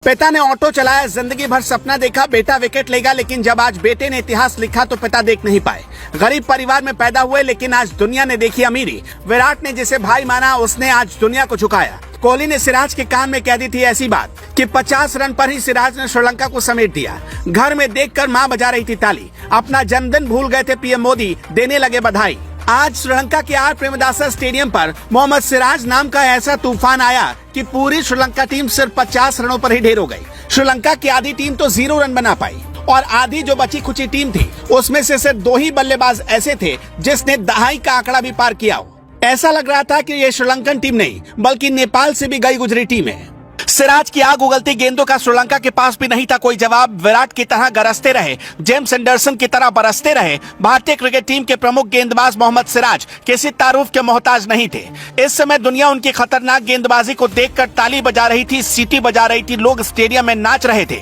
पिता ने ऑटो चलाया, जिंदगी भर सपना देखा बेटा विकेट लेगा, लेकिन जब आज बेटे ने इतिहास लिखा तो पिता देख नहीं पाए। गरीब परिवार में पैदा हुए, लेकिन आज दुनिया ने देखी अमीरी। विराट ने जिसे भाई माना उसने आज दुनिया को झुकाया। कोहली ने सिराज के कान में कह दी थी ऐसी बात कि 50 रन पर ही सिराज ने श्रीलंका को समेट दिया। घर में देखकर मां बजा रही थी ताली। अपना जन्मदिन भूल गए थे पीएम मोदी, देने लगे बधाई। आज श्रीलंका के आर प्रेमदासा स्टेडियम पर मोहम्मद सिराज नाम का ऐसा तूफान आया कि पूरी श्रीलंका टीम सिर्फ 50 रनों पर ही ढेर हो गई। श्रीलंका की आधी टीम तो 0 रन बना पाई और आधी जो बची खुची टीम थी उसमें से सिर्फ 2 ही बल्लेबाज ऐसे थे जिसने दहाई का आंकड़ा भी पार किया हो। ऐसा लग रहा था कि ये श्रीलंकन टीम नहीं बल्कि नेपाल से भी गई गुजरी टीम है। सिराज की आग उगलती गेंदों का श्रीलंका के पास भी नहीं था कोई जवाब। विराट की तरह गरजते रहे, जेम्स एंडरसन की तरह बरसते रहे। भारतीय क्रिकेट टीम के प्रमुख गेंदबाज मोहम्मद सिराज किसी तारुफ के मोहताज नहीं थे। इस समय दुनिया उनकी खतरनाक गेंदबाजी को देखकर ताली बजा रही थी, सीटी बजा रही थी, लोग स्टेडियम में नाच रहे थे।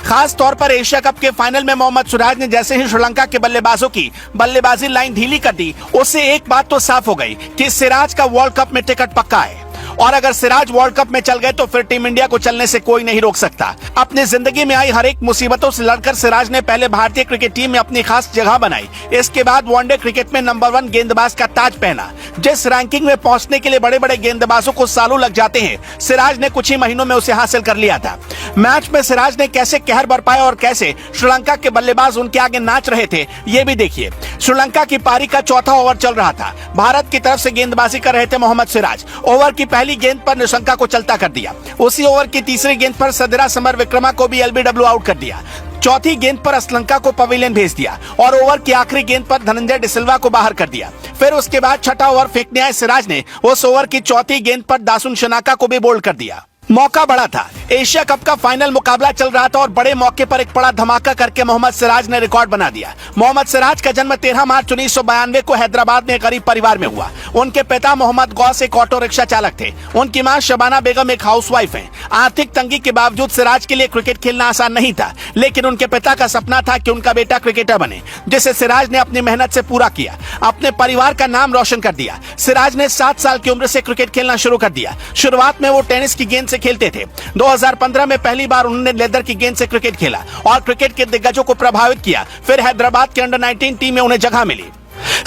खास तौर पर एशिया कप के फाइनल में मोहम्मद सिराज ने जैसे ही श्रीलंका के बल्लेबाजों की बल्लेबाजी लाइन ढीली कर दी, उससे एक बात तो साफ हो गई कि सिराज का वर्ल्ड कप में टिकट पक्का है। और अगर सिराज वर्ल्ड कप में चल गए तो फिर टीम इंडिया को चलने से कोई नहीं रोक सकता। अपनी जिंदगी में आई हर एक मुसीबतों से लड़कर सिराज ने पहले भारतीय क्रिकेट टीम में अपनी खास जगह बनाई। इसके बाद वनडे क्रिकेट में नंबर 1 गेंदबाज का ताज पहना। जिस रैंकिंग में पहुंचने के लिए बड़े बड़े गेंदबाजों को सालों लग जाते हैं, सिराज ने कुछ ही महीनों में उसे हासिल कर लिया था। मैच में सिराज ने कैसे कहर बरपाया और कैसे श्रीलंका के बल्लेबाज उनके आगे नाच रहे थे, ये भी देखिए। श्रीलंका की पारी का चौथा ओवर चल रहा था। भारत की तरफ से गेंदबाजी कर रहे थे मोहम्मद सिराज। ओवर की पहली गेंद पर निशंका को चलता कर दिया। उसी ओवर की तीसरी गेंद पर सदरा समर विक्रमा को भी एलबीडब्ल्यू आउट कर दिया। चौथी गेंद पर श्रीलंका को पवेलियन भेज दिया और ओवर की आखिरी गेंद पर धनंजय डिसिल्वा को बाहर कर दिया। फिर उसके बाद छठा ओवर फेंकने आए सिराज ने उस ओवर की चौथी गेंद पर दासुन शनाका को भी बोल्ड कर दिया। मौका बड़ा था, एशिया कप का फाइनल मुकाबला चल रहा था और बड़े मौके पर एक बड़ा धमाका करके मोहम्मद सिराज ने रिकॉर्ड बना दिया। मोहम्मद सिराज का जन्म 13 मार्च 1992 को हैदराबाद में एक गरीब परिवार में हुआ। उनके पिता मोहम्मद गौस एक ऑटो रिक्शा चालक थे। उनकी मां शबाना बेगम एक हाउसवाइफ हैं। आर्थिक तंगी के बावजूद सिराज के लिए क्रिकेट खेलना आसान नहीं था, लेकिन उनके पिता का सपना था कि उनका बेटा क्रिकेटर बने, जिसे सिराज ने अपनी मेहनत से पूरा किया, अपने परिवार का नाम रोशन कर दिया। सिराज ने 7 साल की उम्र से क्रिकेट खेलना शुरू कर दिया। शुरुआत में वो टेनिस की गेंद से खेलते थे। 2015 में पहली बार उन्होंने लेदर की गेंद से क्रिकेट खेला और क्रिकेट के दिग्गजों को प्रभावित किया। फिर हैदराबाद के अंडर 19 टीम में उन्हें जगह मिली।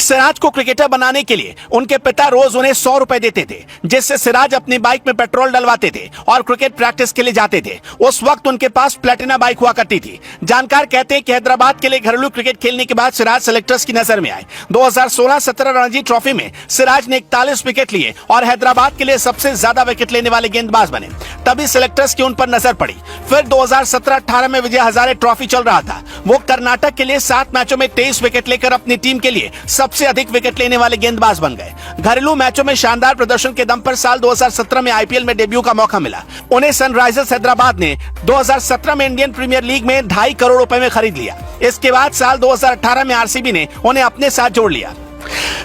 सिराज को क्रिकेटर बनाने के लिए उनके पिता रोज उन्हें 100 रुपए देते थे, जिससे सिराज अपनी बाइक में पेट्रोल डलवाते थे और क्रिकेट प्रैक्टिस के लिए जाते थे। उस वक्त उनके पास प्लेटिना बाइक हुआ करती थी। जानकार कहते हैं कि हैदराबाद के लिए घरेलू क्रिकेट खेलने के बाद सिराज सेलेक्टर्स की नजर में आए। 2016-17 रणजी ट्रॉफी में सिराज ने 41 विकेट लिए और हैदराबाद के लिए सबसे ज्यादा विकेट लेने वाले गेंदबाज बने। तभी सेलेक्टर्स की उन पर नजर पड़ी। फिर 2017-18 में विजय हजारे ट्रॉफी चल रहा था। वो कर्नाटक के लिए 7 मैचों में 23 विकेट लेकर अपनी टीम के लिए सबसे अधिक विकेट लेने वाले गेंदबाज बन गए। घरेलू मैचों में शानदार प्रदर्शन के दम पर साल 2017 में आईपीएल में डेब्यू का मौका मिला। उन्हें सनराइजर्स हैदराबाद ने 2017 में इंडियन प्रीमियर लीग में 2.5 करोड़ रुपए में खरीद लिया। इसके बाद साल 2018 में आरसीबी ने उन्हें अपने साथ जोड़ लिया।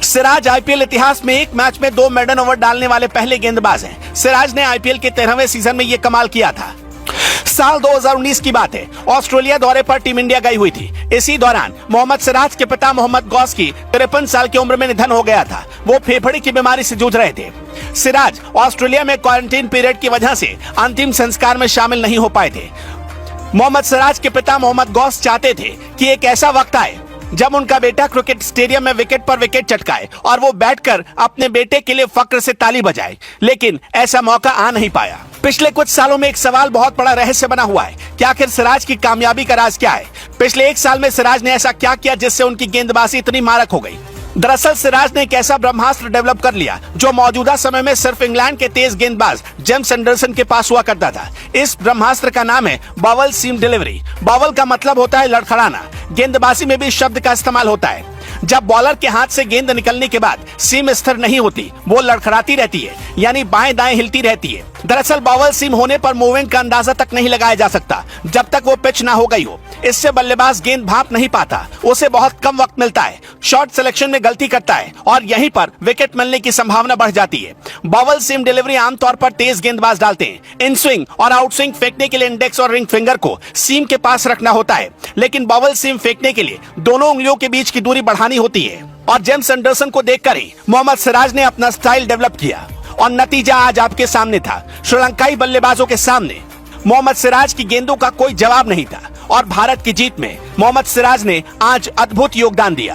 सिराज आईपीएल इतिहास में एक मैच में 2 मेडन ओवर डालने वाले पहले गेंदबाज हैं। सिराज ने आईपीएल के 13वें सीजन में यह कमाल किया था। साल 2019 की बात है, ऑस्ट्रेलिया दौरे पर टीम इंडिया गई हुई थी। इसी दौरान मोहम्मद सिराज के पिता मोहम्मद गौस की 53 साल की उम्र में निधन हो गया था। वो फेफड़े की बीमारी से जूझ रहे थे। सिराज ऑस्ट्रेलिया में क्वारंटीन पीरियड की वजह से अंतिम संस्कार में शामिल नहीं हो पाए थे। मोहम्मद सिराज के पिता मोहम्मद गौस चाहते थे कि एक ऐसा वक्त आए जब उनका बेटा क्रिकेट स्टेडियम में विकेट पर विकेट चटकाए और वो बैठकर अपने बेटे के लिए फक्र से ताली बजाए, लेकिन ऐसा मौका आ नहीं पाया। पिछले कुछ सालों में एक सवाल बहुत बड़ा रहस्य बना हुआ है कि आखिर सिराज की कामयाबी का राज क्या है। पिछले 1 साल में सिराज ने ऐसा क्या किया जिससे उनकी गेंदबाजी इतनी मारक हो गई। दरअसल सिराज ने एक ऐसा ब्रह्मास्त्र डेवलप कर लिया जो मौजूदा समय में सिर्फ इंग्लैंड के तेज गेंदबाज जेम्स एंडरसन के पास हुआ करता था। इस ब्रह्मास्त्र का नाम है बावल सीम डिलीवरी। बावल का मतलब होता है लड़खड़ाना। गेंदबाजी में भी इस शब्द का इस्तेमाल होता है। जब बॉलर के हाथ से गेंद निकलने के बाद सीम स्थिर नहीं होती, वो लड़खड़ाती रहती है, यानी बाएं दाएं हिलती रहती है। दरअसल बावल सीम होने पर मूवमेंट का अंदाजा तक नहीं लगाया जा सकता जब तक वो पिच ना हो गई हो। इससे बल्लेबाज गेंद भांप नहीं पाता, उसे बहुत कम वक्त मिलता है, शॉट सिलेक्शन में गलती करता है और यहीं पर विकेट मिलने की संभावना बढ़ जाती है। बावल सीम डिलीवरी आमतौर पर तेज गेंदबाज डालते हैं। इन स्विंग और आउट स्विंग फेंकने के लिए इंडेक्स और रिंग फिंगर को सीम के पास रखना होता है, लेकिन बावल सीम फेंकने के लिए दोनों उंगलियों के बीच की दूरी बढ़ानी होती है। और जेम्स एंडरसन को देखकर ही मोहम्मद सिराज ने अपना स्टाइल डेवलप किया और नतीजा आज आपके सामने था। श्रीलंकाई बल्लेबाजों के सामने मोहम्मद सिराज की गेंदों का कोई जवाब नहीं था और भारत की जीत में मोहम्मद सिराज ने आज अद्भुत योगदान दिया।